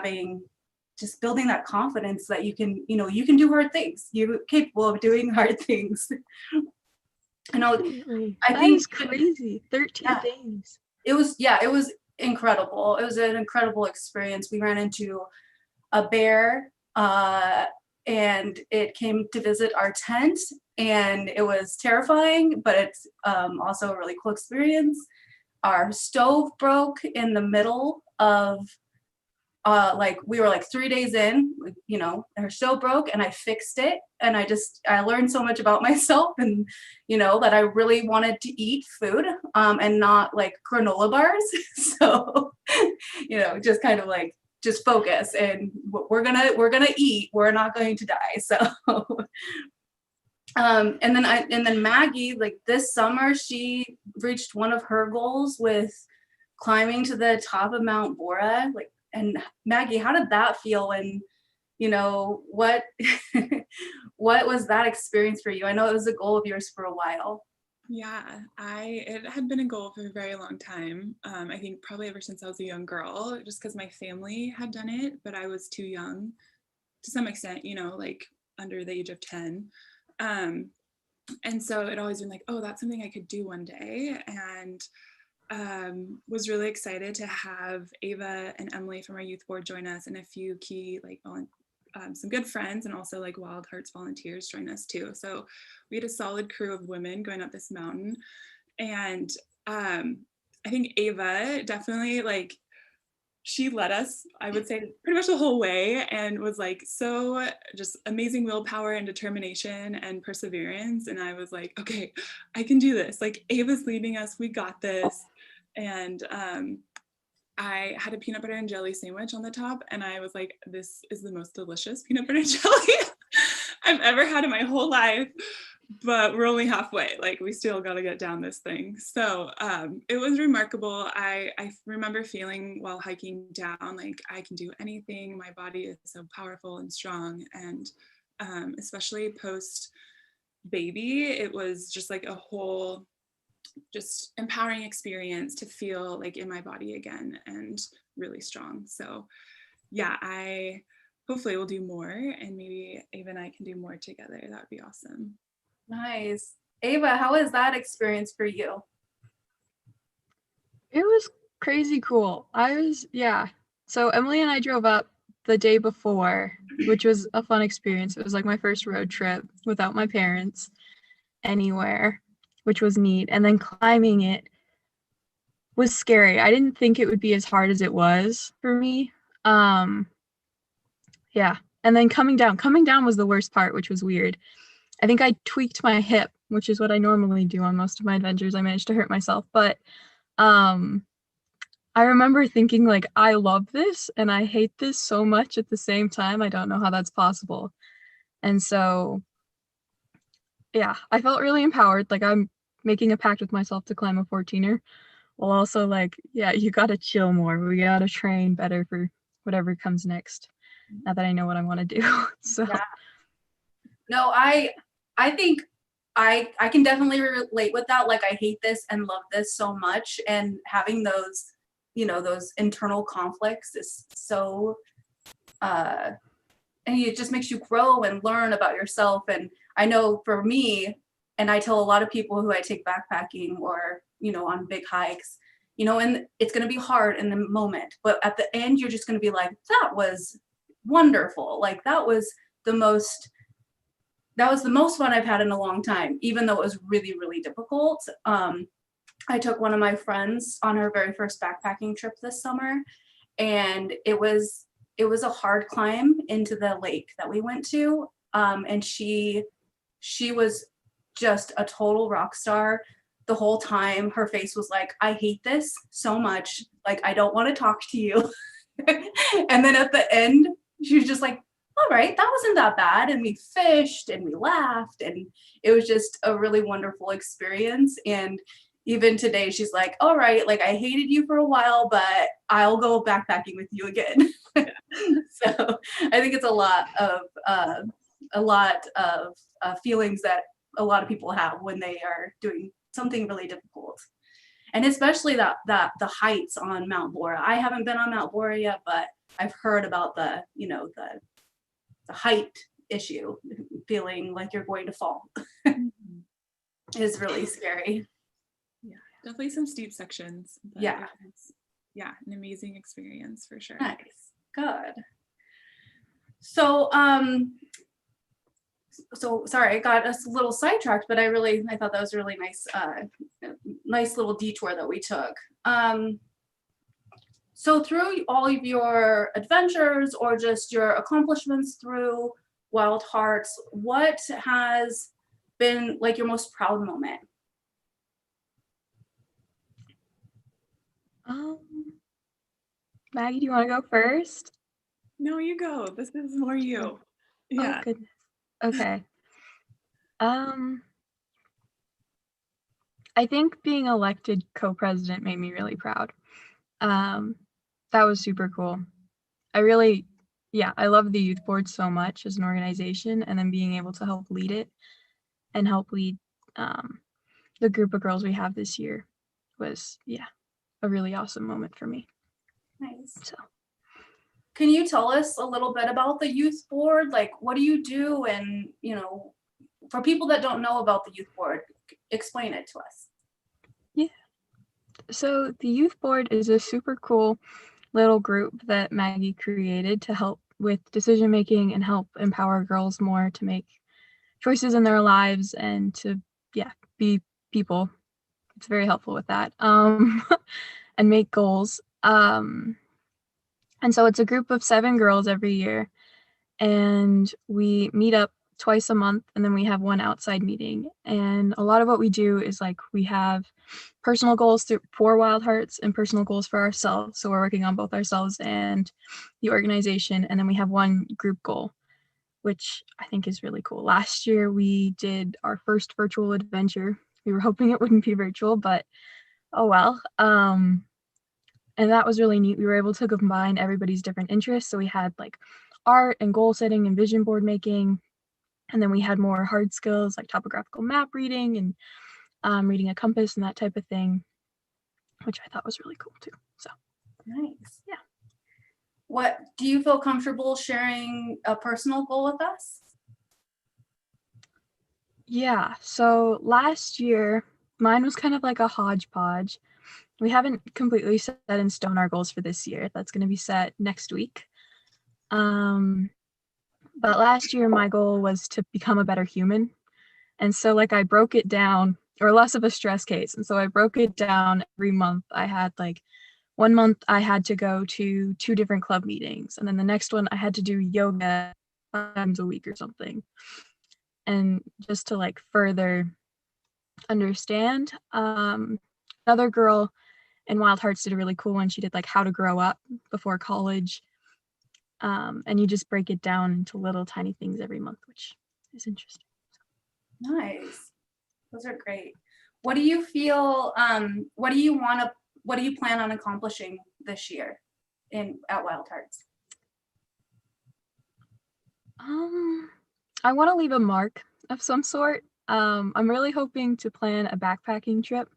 having, just building that confidence that you can, you can do hard things. You're capable of doing hard things. I know. I That think, is crazy. 13 yeah, days. it was incredible. It was an incredible experience. We ran into a bear, and it came to visit our tent, and it was terrifying, but it's also a really cool experience. Our stove broke in the middle of like we were like 3 days in, her stove broke and I fixed it, and I learned so much about myself, and that I really wanted to eat food, and not like granola bars. So just kind of like just focus, and we're gonna eat, we're not going to die. So and then Maggie, like this summer, she reached one of her goals with climbing to the top of Mount Bora. Like, and Maggie, how did that feel? And what what was that experience for you? I know it was a goal of yours for a while. Yeah, it had been a goal for a very long time. I think probably ever since I was a young girl, just because my family had done it, but I was too young to some extent, like under the age of 10. And so it always been like, oh, that's something I could do one day. And was really excited to have Ava and Emily from our youth board join us, and a few key some good friends and also like Wild Hearts volunteers join us too. So we had a solid crew of women going up this mountain. And I think Ava definitely, like, she led us, I would say, pretty much the whole way, and was like so just amazing willpower and determination and perseverance. And I was like, okay, I can do this. Like, Ava's leading us, we got this. And I had a peanut butter and jelly sandwich on the top, and I was like, this is the most delicious peanut butter and jelly I've ever had in my whole life. But we're only halfway, like we still got to get down this thing. So it was remarkable. I remember feeling while hiking down, like I can do anything. My body is so powerful and strong. And especially post baby, it was just like a whole just empowering experience to feel like in my body again and really strong. So yeah, I hopefully will do more, and maybe Ava and I can do more together. That would be awesome. Nice. Ava, how was that experience for you? It was crazy cool. So Emily and I drove up the day before, which was a fun experience. It was like my first road trip without my parents anywhere, which was neat. And then climbing it was scary. I didn't think it would be as hard as it was for me. Yeah. And then coming down was the worst part, which was weird. I think I tweaked my hip, which is what I normally do on most of my adventures. I managed to hurt myself, but I remember thinking, like, I love this and I hate this so much at the same time. I don't know how that's possible. And so, yeah, I felt really empowered. Like, I'm making a pact with myself to climb a 14er. Well, also, like, yeah, you gotta chill more. We gotta train better for whatever comes next. Now that I know what I want to do. So, yeah. No, I think I can definitely relate with that. Like, I hate this and love this so much, and having those, those internal conflicts is so, and it just makes you grow and learn about yourself. And I know for me, and I tell a lot of people who I take backpacking or, on big hikes, and it's going to be hard in the moment, but at the end, you're just going to be like, that was wonderful. Like, that was the most fun I've had in a long time, even though it was really, really difficult. I took one of my friends on her very first backpacking trip this summer, and it was a hard climb into the lake that we went to. And she was just a total rock star the whole time. Her face was like, I hate this so much. Like, I don't want to talk to you. And then at the end, she was just like, all right, that wasn't that bad. And we fished and we laughed, and it was just a really wonderful experience. And even today, she's like, all right, like, I hated you for a while, but I'll go backpacking with you again. So I think it's a lot of feelings that a lot of people have when they are doing something really difficult. And especially that the heights on Mount Bora. I haven't been on Mount Bora yet, but I've heard about the, you know, the height issue, feeling like you're going to fall Mhm. is really scary. Yeah, definitely some steep sections. But Yeah. it's, yeah, an amazing experience for sure. Nice. Good. So, so sorry, I got us a little sidetracked, but I thought that was a really nice, nice little detour that we took. So through all of your adventures or just your accomplishments through Wild Hearts, what has been like your most proud moment? Maggie, do you want to go first? No, you go. This is more you. Oh Yeah. goodness. Okay. I think being elected co-president made me really proud. That was super cool. I love the youth board so much as an organization, and then being able to help lead it and help lead the group of girls we have this year was, a really awesome moment for me. Nice. So, Can you tell us a little bit about the youth board? Like, what do you do? And, you know, for people that don't know about the youth board, explain it to us. so the youth board is a super cool little group that Maggie created to help with decision making and help empower girls more to make choices in their lives and to be people. It's very helpful with that. And make goals. And so it's a group of 7 girls every year, and we meet up twice a month, and then we have one outside meeting. And a lot of what we do is like we have personal goals for Wild Hearts and personal goals for ourselves. So we're working on both ourselves and the organization, and then we have one group goal, which I think is really cool. Last year we did our first virtual adventure. We were hoping it wouldn't be virtual, but oh well. And that was really neat. We were able to combine everybody's different interests. So we had like art and goal setting and vision board making. And then we had more hard skills like topographical map reading and reading a compass and that type of thing, which I thought was really cool too. So Nice. Yeah. What do you feel comfortable sharing a personal goal with us? yeah, so last year mine was kind of like a hodgepodge. We haven't completely set in stone our goals for this year. That's going to be set next week. But last year my goal was to become a better human. And so like I broke it down, or less of a stress case. And so I broke it down every month. I had like 1 month I had to go to 2 different club meetings. And then the next one I had to do yoga 5 times a week or something. And just to like further understand, another girl in Wild Hearts did a really cool one. She did like how to grow up before college. And you just break it down into little tiny things every month, which is interesting. Nice. Those are great. What do you feel, what do you plan on accomplishing this year at Wild Hearts? I want to leave a mark of some sort. I'm really hoping to plan a backpacking trip.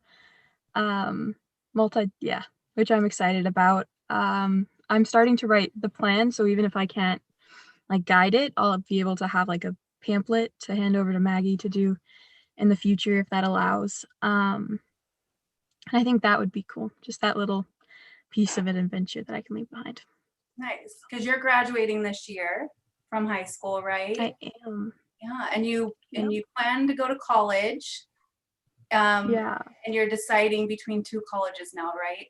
Which I'm excited about. I'm starting to write the plan, so even if I can't like guide it, I'll be able to have like a pamphlet to hand over to Maggie to do in the future if that allows. And I think that would be cool. Just that little piece of an adventure that I can leave behind. Nice, because you're graduating this year from high school, right? I am. Yeah, and you Yep. plan to go to college. Yeah. And you're deciding between 2 colleges now, right?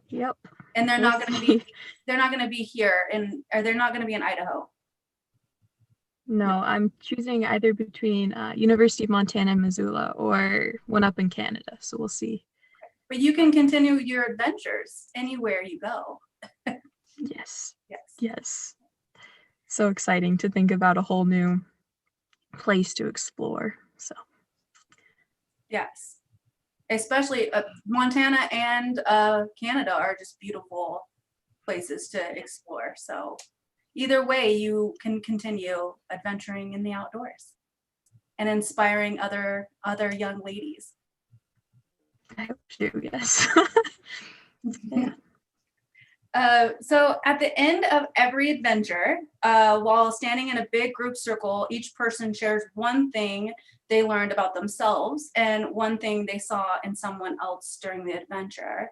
Yep. And they're We'll not going to see. be they're not going to be here or they're not going to be in Idaho. No, I'm choosing either between University of Montana and Missoula or one up in Canada. So we'll see. But you can continue your adventures anywhere you go. Yes. Yes. Yes. So exciting to think about a whole new place to explore. So Yes. Especially Montana and Canada are just beautiful places to explore. So either way, you can continue adventuring in the outdoors and inspiring other young ladies. I hope to, yes. Yeah. So at the end of every adventure, while standing in a big group circle, each person shares one thing they learned about themselves and one thing they saw in someone else during the adventure.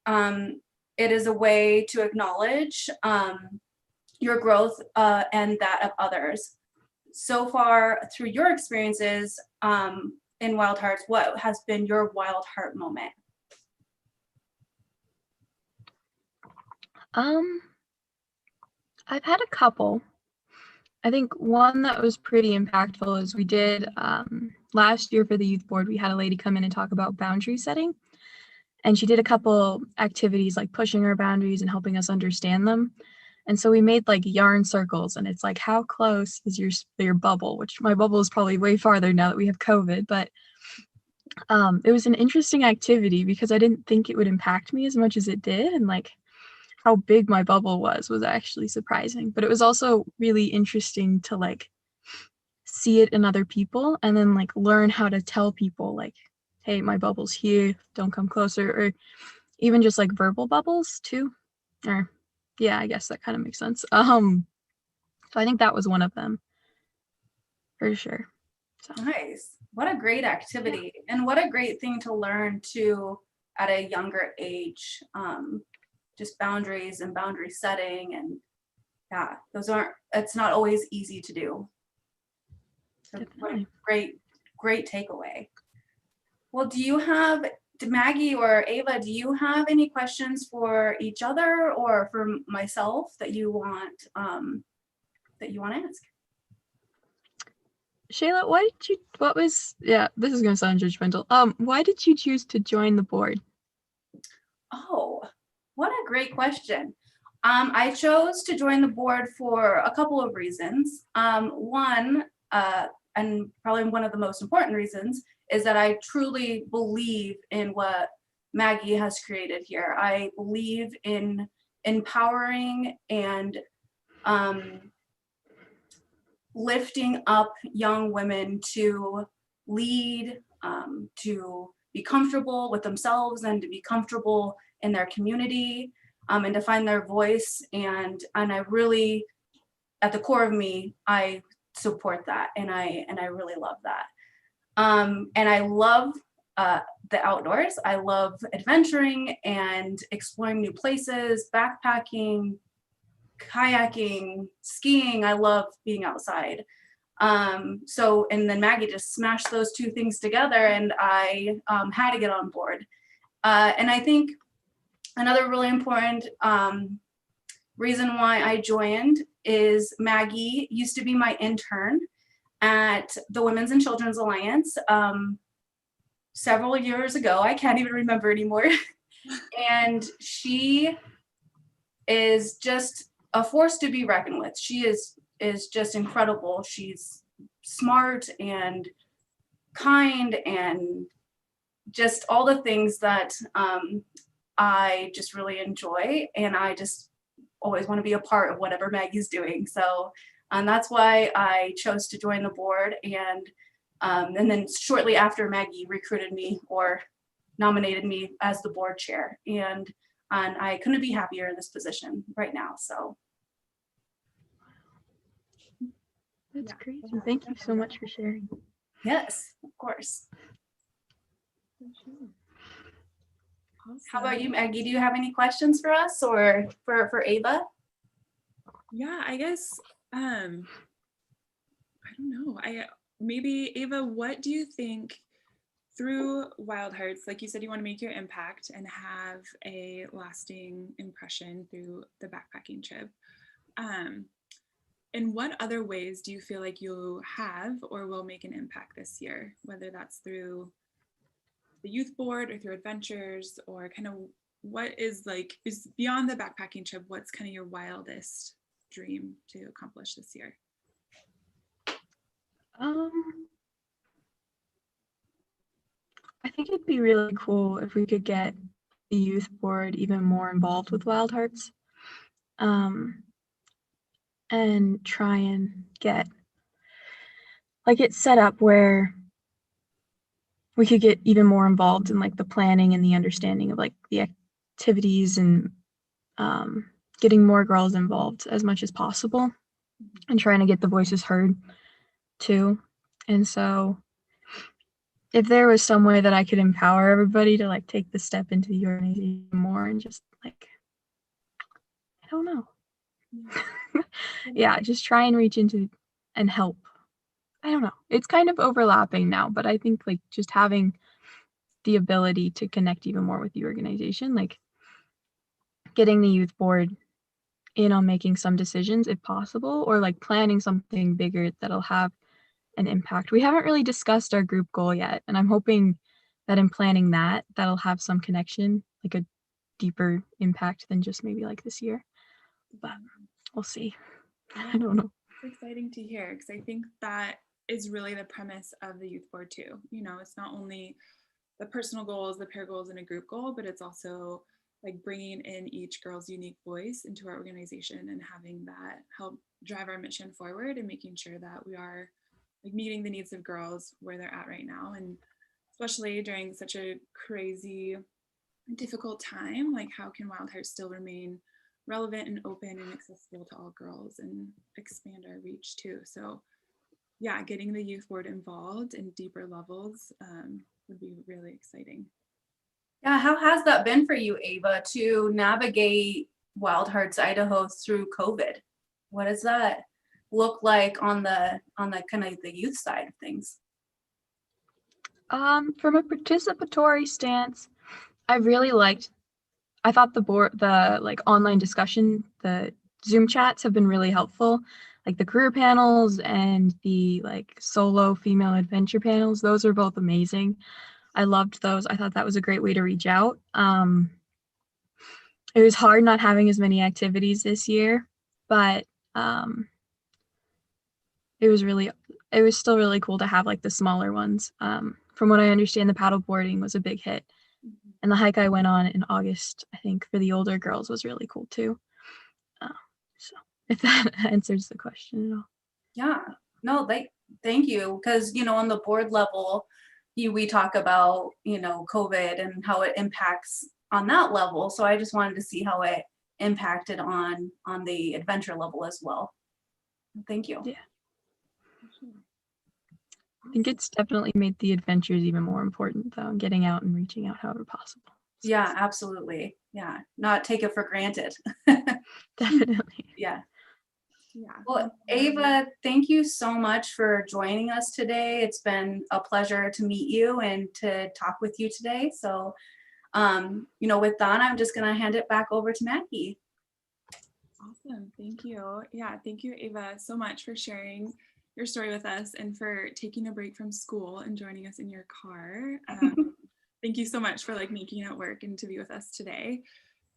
It is a way to acknowledge your growth and that of others. So far, through your experiences in Wild Hearts, what has been your Wild Heart moment? I've had a couple. I think one that was pretty impactful is we did last year for the youth board, we had a lady come in and talk about boundary setting. And she did a couple activities like pushing our boundaries and helping us understand them. And so we made like yarn circles, and it's like, how close is your bubble, which my bubble is probably way farther now that we have COVID, but it was an interesting activity because I didn't think it would impact me as much as it did. And like how big my bubble was actually surprising, but it was also really interesting to like see it in other people and then like learn how to tell people like, hey, my bubble's here, don't come closer, or even just like verbal bubbles too. Or yeah, I guess that kind of makes sense. So I think that was one of them for sure. So Nice. What a great activity. And what a great thing to learn too at a younger age. Just boundaries and boundary setting, and yeah, it's not always easy to do. So what a great takeaway. Well, Maggie or Ava, do you have any questions for each other or for myself that you want to ask? Shayla, this is gonna sound judgmental. Why did you choose to join the board? Oh, what a great question. I chose to join the board for a couple of reasons. One, and probably one of the most important reasons, is that I truly believe in what Maggie has created here. I believe in empowering and lifting up young women to lead, to be comfortable with themselves and to be comfortable in their community, and to find their voice. And I really, at the core of me, I support that, and I really love that. And I love the outdoors. I love adventuring and exploring new places, backpacking, kayaking, skiing. I love being outside. And then Maggie just smashed those two things together, and I had to get on board. And I think another really important reason why I joined is Maggie used to be my intern at the Women's and Children's Alliance several years ago. I can't even remember anymore. And she is just a force to be reckoned with. She is just incredible. She's smart and kind and just all the things that I just really enjoy, and I just always want to be a part of whatever Maggie's doing. So that's why I chose to join the board. And then shortly after, Maggie recruited me or nominated me as the board chair. And I couldn't be happier in this position right now. So That's great. And thank you so much for sharing. yes, of course. Awesome. How about you, Maggie? Do you have any questions for us or for Ava? Yeah, I guess I don't know. Maybe Ava, what do you think through Wild Hearts, like you said, you want to make your impact and have a lasting impression through the backpacking trip. In what other ways do you feel like you have or will make an impact this year, whether that's through the youth board or through adventures, or kind of what is beyond the backpacking trip, what's kind of your wildest dream to accomplish this year? I think it'd be really cool if we could get the youth board even more involved with Wild Hearts, and try and get it set up where we could get even more involved in like the planning and the understanding of like the activities and getting more girls involved as much as possible and trying to get the voices heard too. And so if there was some way that I could empower everybody to like take the step into the organization more and just like, I don't know. Yeah, just try and reach into and help. I don't know. It's kind of overlapping now, but I think like just having the ability to connect even more with the organization, like getting the youth board in on making some decisions if possible, or like planning something bigger that'll have an impact. We haven't really discussed our group goal yet, and I'm hoping that in planning that, that'll have some connection, like a deeper impact than just maybe like this year. But we'll see. I don't know. It's exciting to hear because I think that is really the premise of the youth board too. You know, it's not only the personal goals, the pair goals, and a group goal, but it's also like bringing in each girl's unique voice into our organization and having that help drive our mission forward and making sure that we are like meeting the needs of girls where they're at right now. And especially during such a crazy, difficult time, like how can Wild Hearts still remain relevant and open and accessible to all girls and expand our reach too. So yeah, getting the youth board involved in deeper levels would be really exciting. Yeah, how has that been for you, Ava, to navigate Wild Hearts Idaho through COVID? What does that look like on the kind of the youth side of things? From a participatory stance, I thought the like online discussion, the Zoom chats have been really helpful. Like the career panels and the like solo female adventure panels, those are both amazing. I loved those. I thought that was a great way to reach out. It was hard not having as many activities this year, but it was still really cool to have like the smaller ones. From what I understand, the paddle boarding was a big hit. And the hike I went on in August, I think for the older girls was really cool too. So if that answers the question at all. Yeah, no, thank you. Because, on the board level, we talk about, COVID and how it impacts on that level. So I just wanted to see how it impacted on the adventure level as well. Thank you. Yeah. I think it's definitely made the adventures even more important though, and getting out and reaching out however possible. So, Yeah, absolutely. Yeah, not take it for granted. definitely. Yeah. Yeah. Well, Ava, thank you so much for joining us today. It's been a pleasure to meet you and to talk with you today. So, with that, I'm just going to hand it back over to Maggie. Awesome. Thank you. Yeah. Thank you, Ava, so much for sharing your story with us and for taking a break from school and joining us in your car. Thank you so much for like making it work and to be with us today.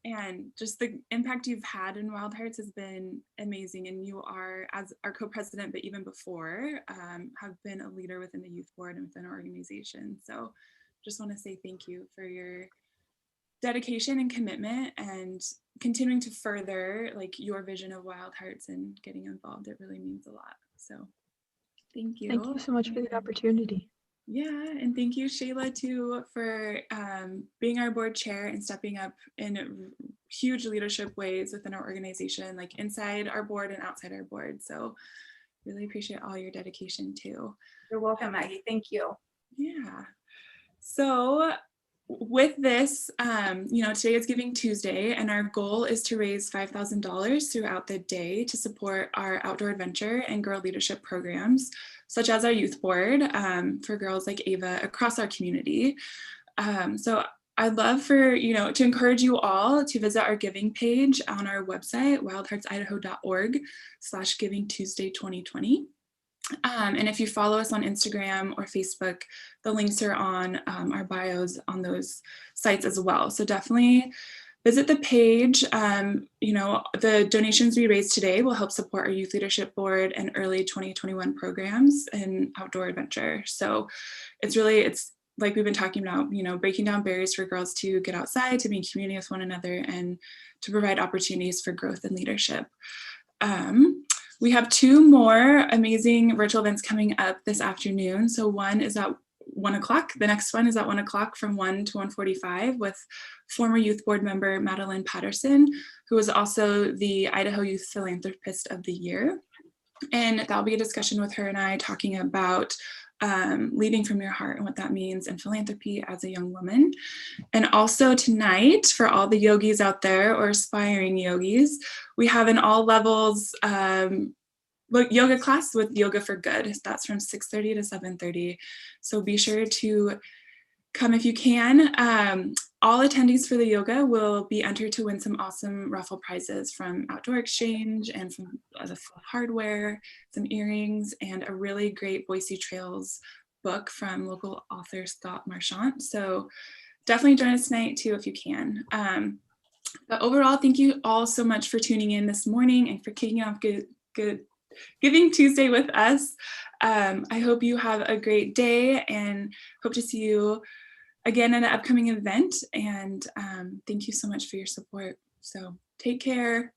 And just the impact you've had in Wild Hearts has been amazing. And you are, as our co-president, but even before, have been a leader within the youth board and within our organization. So just want to say thank you for your dedication and commitment and continuing to further like your vision of Wild Hearts and getting involved. It really means a lot. So thank you. Thank you so much for the opportunity. Yeah, and thank you, Shayla, too, for being our board chair and stepping up in huge leadership ways within our organization, like inside our board and outside our board. So really appreciate all your dedication, too. You're welcome, Maggie. Thank you. Yeah. So with this, today is Giving Tuesday, and our goal is to raise $5,000 throughout the day to support our outdoor adventure and girl leadership programs, such as our youth board for girls like Ava across our community. So I'd love for, to encourage you all to visit our giving page on our website, wildheartsidaho.org/Giving Tuesday 2020. And if you follow us on Instagram or Facebook, the links are on our bios on those sites as well. So definitely visit the page. The donations we raise today will help support our Youth Leadership Board and early 2021 programs and outdoor adventure. So it's like we've been talking about, breaking down barriers for girls to get outside, to be in community with one another, and to provide opportunities for growth and leadership. We have two more amazing virtual events coming up this afternoon. So one is at 1 o'clock. The next one is at 1 o'clock from 1 to 1:45 with former youth board member Madeline Patterson, who is also the Idaho Youth Philanthropist of the Year. And that'll be a discussion with her and I talking about leading from your heart and what that means in philanthropy as a young woman. And also tonight, for all the yogis out there or aspiring yogis, we have an all levels yoga class with Yoga for Good. That's from 6:30 to 7:30. So be sure to come if you can. All attendees for the yoga will be entered to win some awesome raffle prizes from Outdoor Exchange and from the hardware, some earrings, and a really great Boise Trails book from local author Scott Marchant. So definitely join us tonight too if you can. But overall, thank you all so much for tuning in this morning and for kicking off good Giving Tuesday with us. I hope you have a great day and hope to see you again at an upcoming event. And thank you so much for your support. So take care.